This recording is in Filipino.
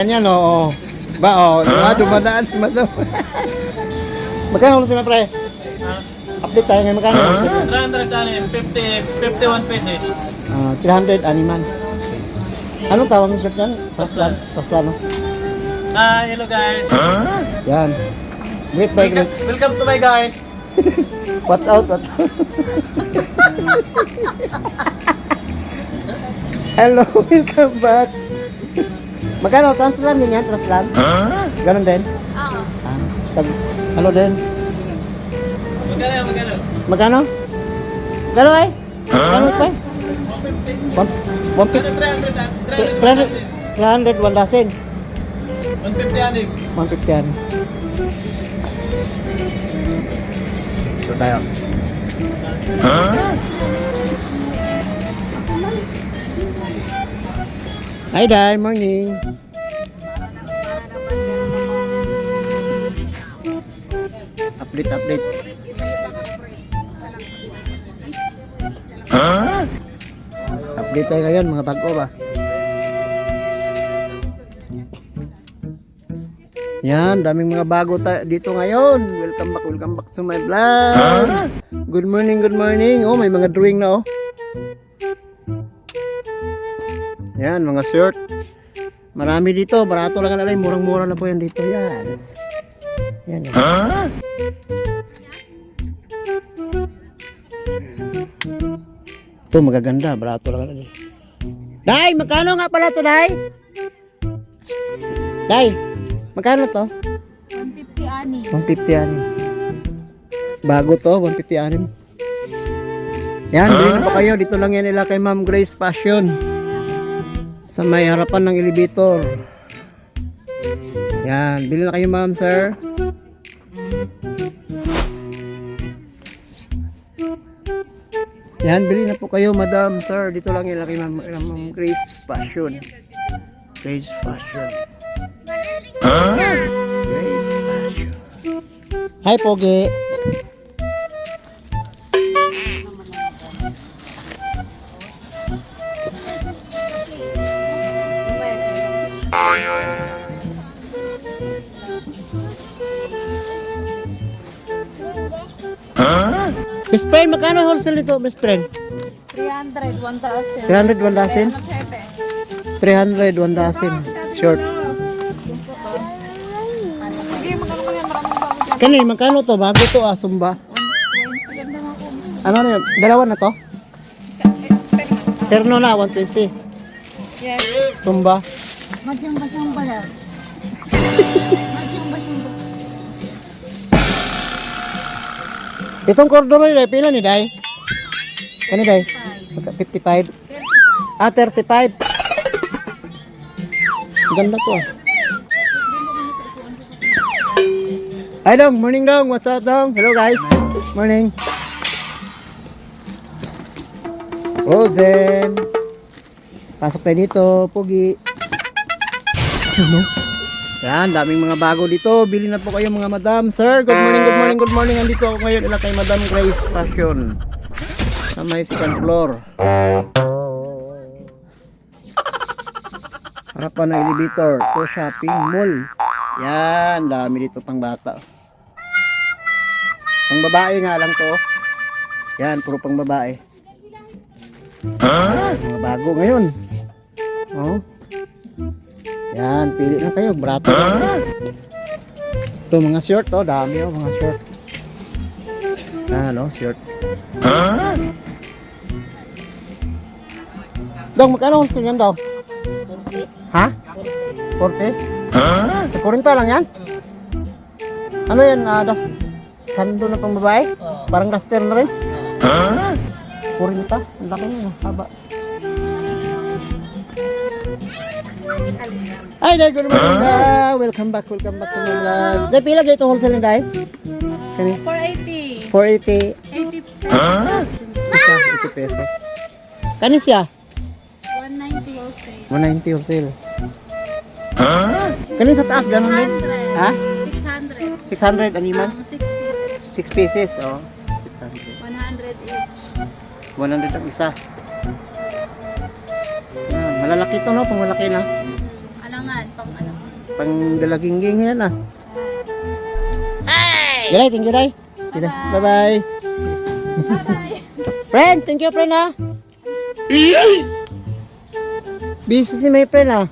Ganyan o. Ba o, dumadaan si Madam. Magkano sila pre? Update tayo ngayon, magkano? 51 pesos. 300 animan. Anong tawag ng shirt yan? Traslan? Traslan, no? Hello guys. Yan. Great by great. Welcome to my guys. What out, what out. Hello, welcome back. Magkano? Traslan din yan? Traslan? Ganon din? Oo. Ano din? Magkano? Magkano? Magkano ay? Magkano pa? 150. 300, 1 dozen. 150 anig. 150 yan. Ito tayo. Hi, Day. Morning. Update. Update tayo ngayon, mga bago ba? Yan, daming mga bago dito ngayon. Welcome back to my vlog. Good morning. Oh, may mga drawing na oh. Yan, mga shirt. Marami dito, barato lang alay, murang-mura na po yan dito. Yan. Yan. Ito magaganda, barato lang alay. Day, magkano nga pala to, Day? Day, magkano to? 150 ani. 150 anim. Bago to, 150 anim. Yan, bilhin na po kayo. Dito lang yan nila kay Ma'am Grace Passion. Sa may harapan ng elevator. Yan, bilhin na kayo Ma'am, sir. Yan, bilhin na po kayo Madam, sir. Dito lang yan kay Ma'am Grace Passion. Grace Passion. Grace Passion. Hi, Pogi. Best friend, magkano wholesale nito, best friend? 300, 1,000. 300, 1 dozen? 300, 1 dozen. Short. Sige, magkano pa yan? Maraming bago dyan. Kanina, magkano to? Bago to, Sumba. Ganda nga ako. Ano na yun? Dalawa na to? Terno na, 120. Yes. Sumba. Masyang pala. Itong corduroy, pila ni Day? Kani Day? 55? 35. Ganda to ah. Hi Dong, morning Dong. What's up Dong? Hello guys. Morning. Rosen. Pasok tayo dito, Pugi. Ano? Yan, daming mga bago dito. Bili na po kayo mga madam. Sir, good morning. Andito ako ngayon ila kay Madam Grace Fashion. Sa may second floor. Harapan ng elevator to shopping mall. Yan, dami dito pang bata. Pang babae nga lang to. Yan, puro pang babae. Mga bago ngayon. Oh. Yan, pili na kayo, barato. Ito mga short, oh, dami oh, mga short. Ano, short. Dong, magkano gusto yan daw? Ha? 40? 40 lang yan? Ano yan, sando na pang babae? Parang duster na rin? 40? Ang laki na, haba. Ay, Day, good morning, Day. Welcome back to my vlog. Day, pila ganito wholesale na, Day? Kani? 480. 480. 80 pesos. Isa, 80 pesos. Kani siya? 190 wholesale. 190 wholesale. Kani sa taas, ganun din? 600. Ha? 600. 600, animan? 6 pieces. 6 pieces, oh. 600. 100 each. 100 ang isa. Yan, malalaki to, no? Pang malaki na. Alangan, pang ano. Pang dalagingging yan ah. Giray, thank you, Ray. Bye-bye. Bye-bye. Friend, thank you, friend ah. Busy si my friend ah.